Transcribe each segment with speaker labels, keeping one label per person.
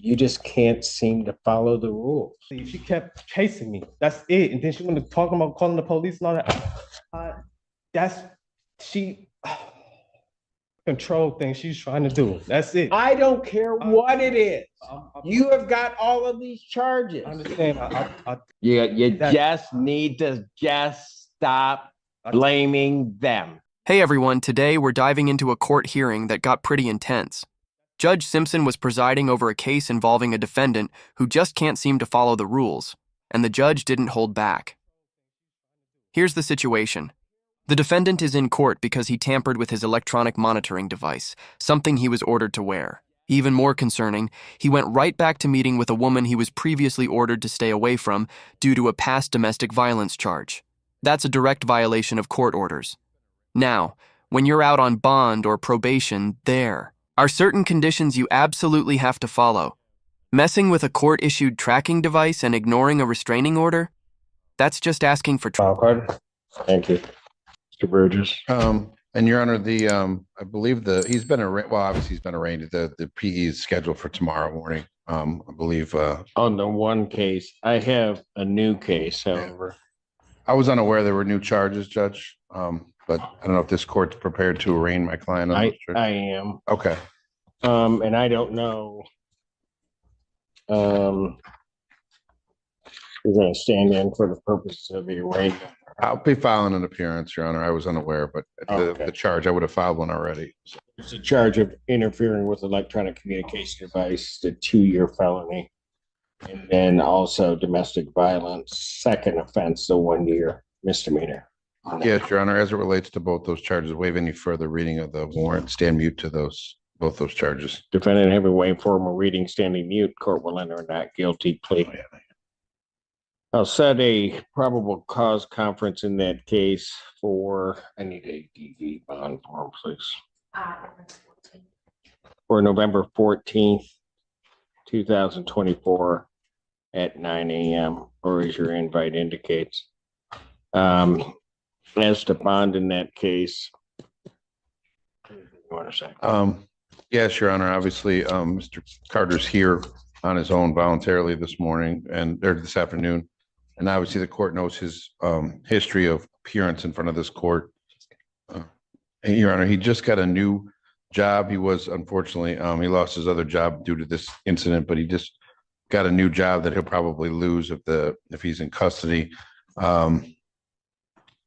Speaker 1: You just can't seem to follow the rules.
Speaker 2: She kept chasing me. That's it. And then she wanted to talk about calling the police and all that. She control thing she's trying to do. That's it.
Speaker 1: I don't care what it is. You have got all of these charges.
Speaker 2: I understand.
Speaker 1: You just need to just stop blaming them.
Speaker 3: Hey everyone, today we're diving into a court hearing that got pretty intense. Judge Simpson was presiding over a case involving a defendant who just can't seem to follow the rules, and the judge didn't hold back. Here's the situation. The defendant is in court because he tampered with his electronic monitoring device, something he was ordered to wear. Even more concerning, he went right back to meeting with a woman he was previously ordered to stay away from due to a past domestic violence charge. That's a direct violation of court orders. Now, when you're out on bond or probation, there are certain conditions you absolutely have to follow. Messing with a court-issued tracking device and ignoring a restraining order? That's just asking for trouble.
Speaker 1: Thank you. Mr. Burgess.
Speaker 4: And Your Honor, I believe he's been arraigned. Well, obviously he's been arraigned. The PE is scheduled for tomorrow morning. I believe.
Speaker 1: On the one case, I have a new case. However,
Speaker 4: I was unaware there were new charges, Judge. But I don't know if this court's prepared to arraign my client.
Speaker 1: I am.
Speaker 4: Okay.
Speaker 1: And I don't know. You're going to stand in for the purposes of the arraignment.
Speaker 4: I'll be filing an appearance, Your Honor. I was unaware, but the charge, I would have filed one already.
Speaker 1: It's a charge of interfering with electronic communication device, the 2-year felony. And then also domestic violence, second offense, the 1-year misdemeanor.
Speaker 4: Yes, Your Honor. As it relates to both those charges, waive any further reading of the warrant. Stand mute to both those charges.
Speaker 1: Defendant having waived formal reading, standing mute. Court will enter a not guilty plea. I'll set a probable cause conference in that case for, I need a DV bond form, please. For November 14th, 2024 at 9 a.m. or as your invite indicates. As to bond in that case, you want to say?
Speaker 4: Yes, Your Honor. Obviously, Mr. Carter's here on his own voluntarily this morning or this afternoon. And obviously the court knows his history of appearance in front of this court. Your Honor, he just got a new job. He was, unfortunately, he lost his other job due to this incident, but he just got a new job that he'll probably lose if he's in custody.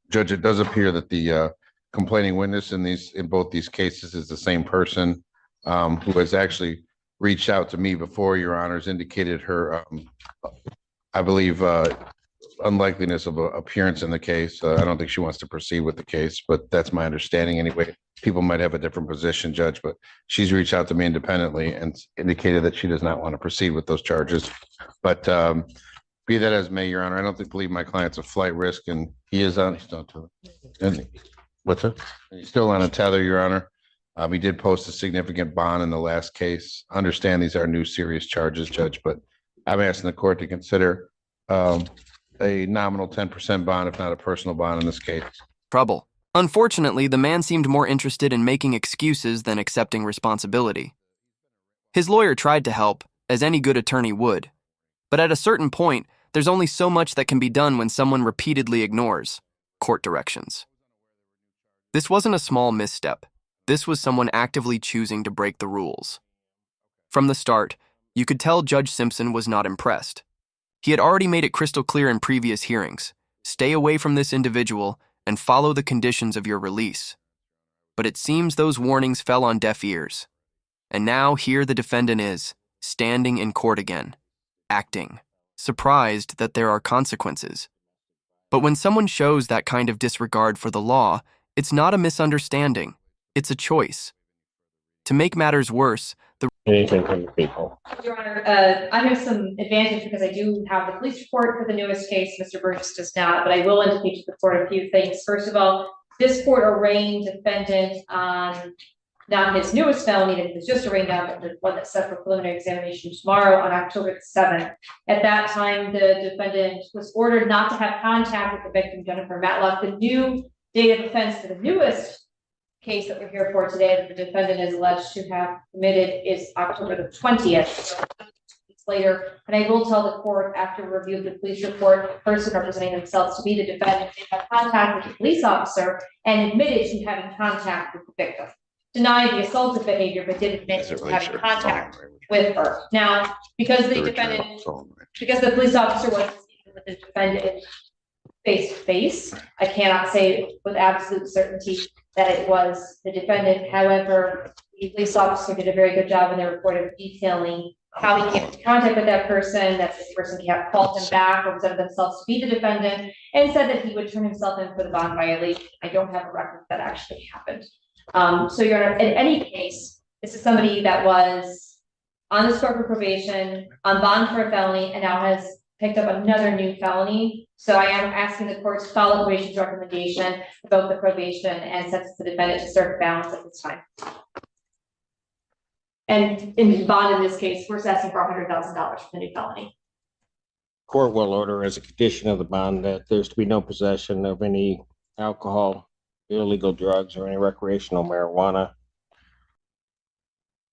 Speaker 4: Judge, it does appear that the complaining witness in both these cases is the same person who has actually reached out to me before, Your Honor's indicated her, I believe, unlikeliness of appearance in the case. I don't think she wants to proceed with the case, but that's my understanding anyway. People might have a different position, Judge, but she's reached out to me independently and indicated that she does not want to proceed with those charges. But be that as may, Your Honor, I don't believe my client's a flight risk, and he's on what's that? He's still on a tether, Your Honor. He did post a significant bond in the last case. Understand these are new serious charges, Judge, but I'm asking the court to consider a nominal 10% bond, if not a personal bond in this case.
Speaker 3: Trouble. Unfortunately, the man seemed more interested in making excuses than accepting responsibility. His lawyer tried to help, as any good attorney would. But at a certain point, there's only so much that can be done when someone repeatedly ignores court directions. This wasn't a small misstep. This was someone actively choosing to break the rules. From the start, you could tell Judge Simpson was not impressed. He had already made it crystal clear in previous hearings. Stay away from this individual and follow the conditions of your release. But it seems those warnings fell on deaf ears. And now here the defendant is, standing in court again, acting, surprised that there are consequences. But when someone shows that kind of disregard for the law, it's not a misunderstanding, it's a choice. To make matters worse,
Speaker 1: Anything from the people.
Speaker 5: Your Honor, I have some advantage because I do have the police report for the newest case. Mr. Burgess does not, but I will indicate to the court a few things. First of all, this court arraigned defendant on not his newest felony that he was just arraigned on, but the one that's set for preliminary examination tomorrow on October 7th. At that time, the defendant was ordered not to have contact with the victim, Jennifer Matlock. The new date of offense for the newest case that we're here for today that the defendant is alleged to have committed is October the 20th. later. And I will tell the court after review of the police report, the person representing themselves to be the defendant, they have contact with the police officer and admitted to having contact with the victim. Denied the assaultive behavior, but did admit to having contact with her. Now, because the defendant, because the police officer wasn't speaking with the defendant face to face, I cannot say with absolute certainty that it was the defendant. However, the police officer did a very good job in their report of detailing how he came into contact with that person, that this person called him back, represented themselves to be the defendant, and said that he would turn himself in for the bond violation. I don't have a record that actually happened. So Your Honor, in any case, this is somebody that was on the scope of probation, on bond for a felony, and now has picked up another new felony. So I am asking the court to follow probation's recommendation about the probation and sentence the defendant to serve balance at this time. And in bond in this case, we're asking for $100,000 for the new felony.
Speaker 1: Court will order as a condition of the bond that there's to be no possession of any alcohol, illegal drugs, or any recreational marijuana.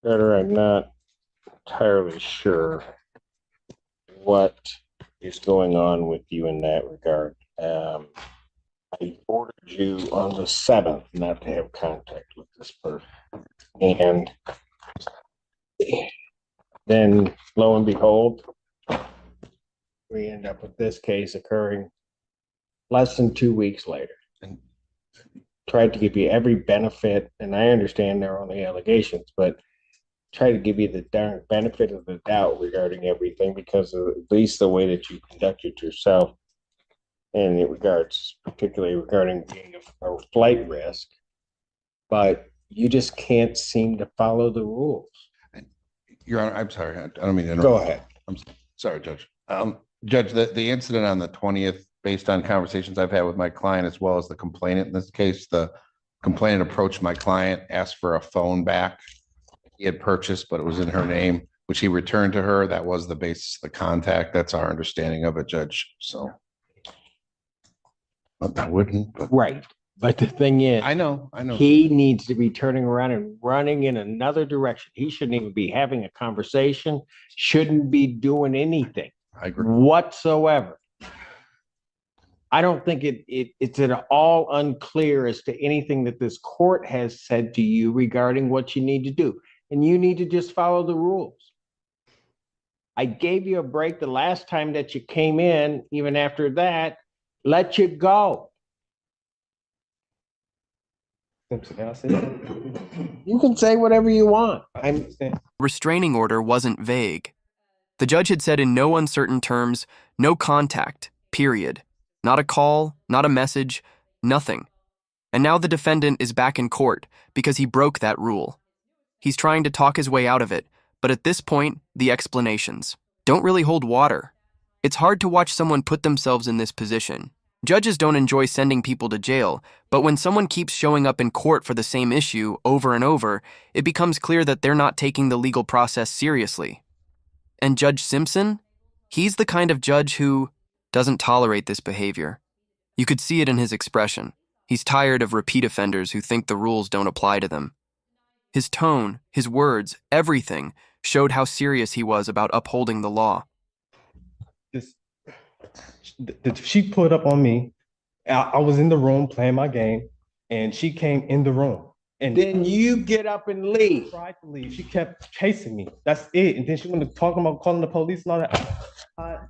Speaker 1: Better, I'm not entirely sure what is going on with you in that regard. I ordered you on the 7th not to have contact with this person. And then lo and behold, we end up with this case occurring less than 2 weeks later. And tried to give you every benefit, and I understand there are only allegations, but try to give you the darn benefit of the doubt regarding everything because of at least the way that you conducted yourself in regards, particularly regarding being a flight risk. But you just can't seem to follow the rules.
Speaker 4: Your Honor, I'm sorry. I don't mean to interrupt.
Speaker 1: Go ahead.
Speaker 4: I'm sorry, Judge. Judge, the incident on the 20th, based on conversations I've had with my client as well as the complainant in this case, the complainant approached my client, asked for a phone back he had purchased, but it was in her name, which he returned to her. That was the basis of the contact. That's our understanding of it, Judge. So I wouldn't, but
Speaker 1: Right. But the thing is,
Speaker 4: I know.
Speaker 1: he needs to be turning around and running in another direction. He shouldn't even be having a conversation, shouldn't be doing anything
Speaker 4: I agree.
Speaker 1: whatsoever. I don't think it's at all unclear as to anything that this court has said to you regarding what you need to do. And you need to just follow the rules. I gave you a break the last time that you came in. Even after that, let you go. You can say whatever you want.
Speaker 3: Restraining order wasn't vague. The judge had said in no uncertain terms, no contact, period. Not a call, not a message, nothing. And now the defendant is back in court because he broke that rule. He's trying to talk his way out of it, but at this point, the explanations don't really hold water. It's hard to watch someone put themselves in this position. Judges don't enjoy sending people to jail, but when someone keeps showing up in court for the same issue over and over, it becomes clear that they're not taking the legal process seriously. And Judge Simpson? He's the kind of judge who doesn't tolerate this behavior. You could see it in his expression. He's tired of repeat offenders who think the rules don't apply to them. His tone, his words, everything showed how serious he was about upholding the law.
Speaker 2: She put up on me. I was in the room playing my game, and she came in the room. And
Speaker 1: then you get up and leave.
Speaker 2: Tried to leave. She kept chasing me. That's it. And then she went to talk about calling the police and all that.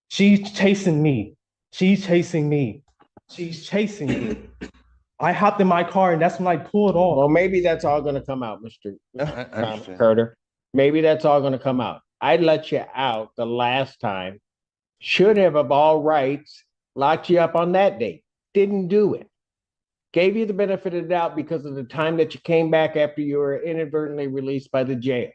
Speaker 2: She's chasing me. She's chasing me. She's chasing me. I hopped in my car, and that's when I pulled off.
Speaker 1: Well, maybe that's all going to come out, Mr.
Speaker 4: understand.
Speaker 1: Carter. Maybe that's all going to come out. I let you out the last time. Should have of all rights locked you up on that date. Didn't do it. Gave you the benefit of the doubt because of the time that you came back after you were inadvertently released by the jail.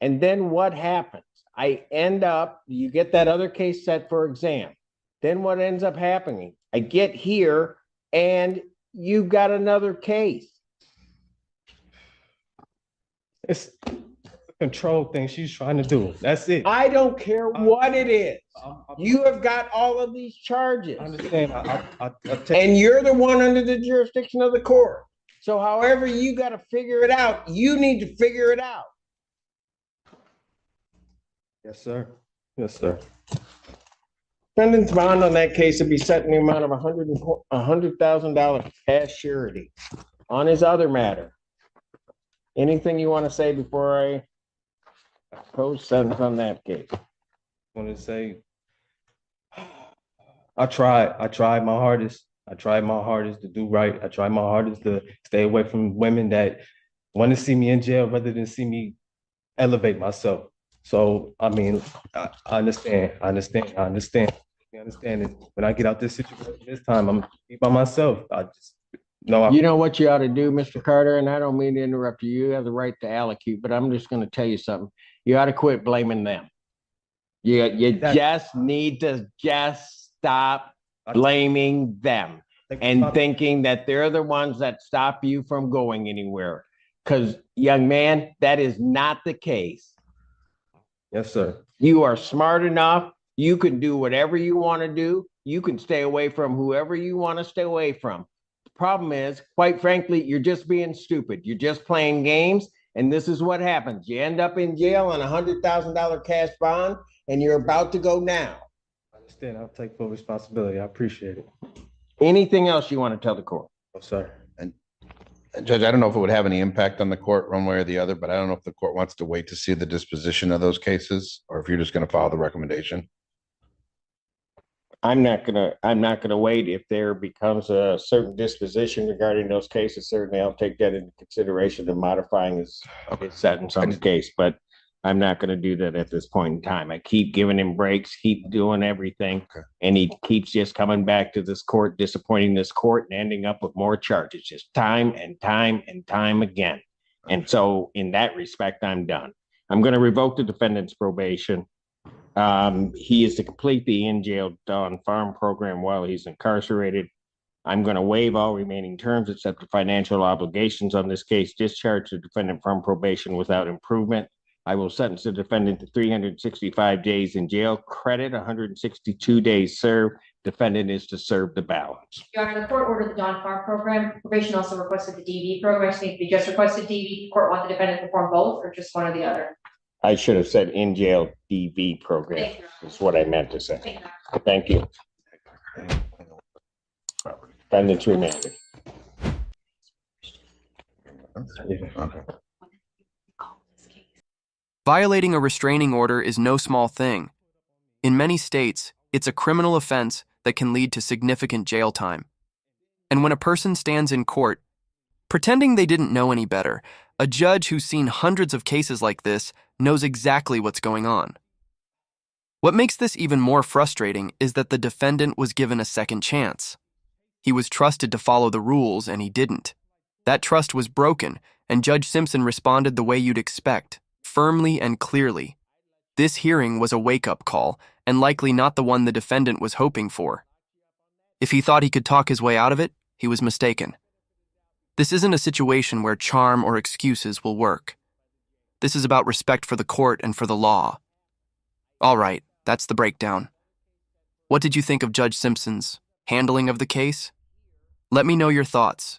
Speaker 1: And then what happens? You get that other case set for exam. Then what ends up happening? I get here and you've got another case.
Speaker 2: It's a control thing she's trying to do. That's it.
Speaker 1: I don't care what it is. You have got all of these charges.
Speaker 2: I understand.
Speaker 1: And you're the one under the jurisdiction of the court. So however you got to figure it out, you need to figure it out.
Speaker 2: Yes, sir. Yes, sir.
Speaker 1: Defendant's bond on that case would be set in the amount of $100,000 cash surety. On his other matter, anything you want to say before I post sentence on that case?
Speaker 2: I want to say, I tried my hardest. I tried my hardest to do right. I tried my hardest to stay away from women that want to see me in jail rather than see me elevate myself. So, I mean, I understand. You understand it. When I get out this situation this time, I'm gonna be by myself. I just know
Speaker 1: You know what you ought to do, Mr. Carter, and I don't mean to interrupt you. You have the right to allocute, but I'm just going to tell you something. You ought to quit blaming them. You just need to just stop blaming them and thinking that they're the ones that stop you from going anywhere. Because, young man, that is not the case.
Speaker 2: Yes, sir.
Speaker 1: You are smart enough. You can do whatever you want to do. You can stay away from whoever you want to stay away from. The problem is, quite frankly, you're just being stupid. You're just playing games. And this is what happens. You end up in jail on $100,000 cash bond, and you're about to go now.
Speaker 2: I understand. I'll take full responsibility. I appreciate it.
Speaker 1: Anything else you want to tell the court?
Speaker 2: Oh, sir.
Speaker 4: Judge, I don't know if it would have any impact on the court one way or the other, but I don't know if the court wants to wait to see the disposition of those cases, or if you're just going to follow the recommendation.
Speaker 1: I'm not gonna wait. If there becomes a certain disposition regarding those cases, certainly I'll take that into consideration in modifying his sentence on the case, but I'm not gonna do that at this point in time. I keep giving him breaks, keep doing everything, and he keeps just coming back to this court, disappointing this court and ending up with more charges, just time and time and time again. And so in that respect, I'm done. I'm gonna revoke the defendant's probation. He is to complete the in-jail on farm program while he's incarcerated. I'm going to waive all remaining terms except the financial obligations on this case, discharge the defendant from probation without improvement. I will sentence the defendant to 365 days in jail, credit 162 days served. Defendant is to serve the balance.
Speaker 5: Your Honor, the court ordered the Don Farm program. Probation also requested the DV program. So if you just requested DV, the court want the defendant to perform both or just one or the other?
Speaker 1: I should have said in-jail DV program is what I meant to say. Thank you. Defendant's remanded.
Speaker 4: Okay.
Speaker 3: Violating a restraining order is no small thing. In many states, it's a criminal offense that can lead to significant jail time. And when a person stands in court, pretending they didn't know any better, a judge who's seen hundreds of cases like this knows exactly what's going on. What makes this even more frustrating is that the defendant was given a second chance. He was trusted to follow the rules, and he didn't. That trust was broken, and Judge Simpson responded the way you'd expect, firmly and clearly. This hearing was a wake-up call, and likely not the one the defendant was hoping for. If he thought he could talk his way out of it, he was mistaken. This isn't a situation where charm or excuses will work. This is about respect for the court and for the law. All right, that's the breakdown. What did you think of Judge Simpson's handling of the case? Let me know your thoughts.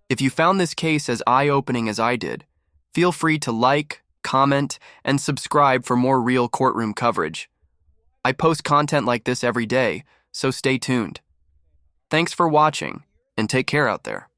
Speaker 3: If you found this case as eye-opening as I did, feel free to like, comment, and subscribe for more real courtroom coverage. I post content like this every day, so stay tuned. Thanks for watching, and take care out there.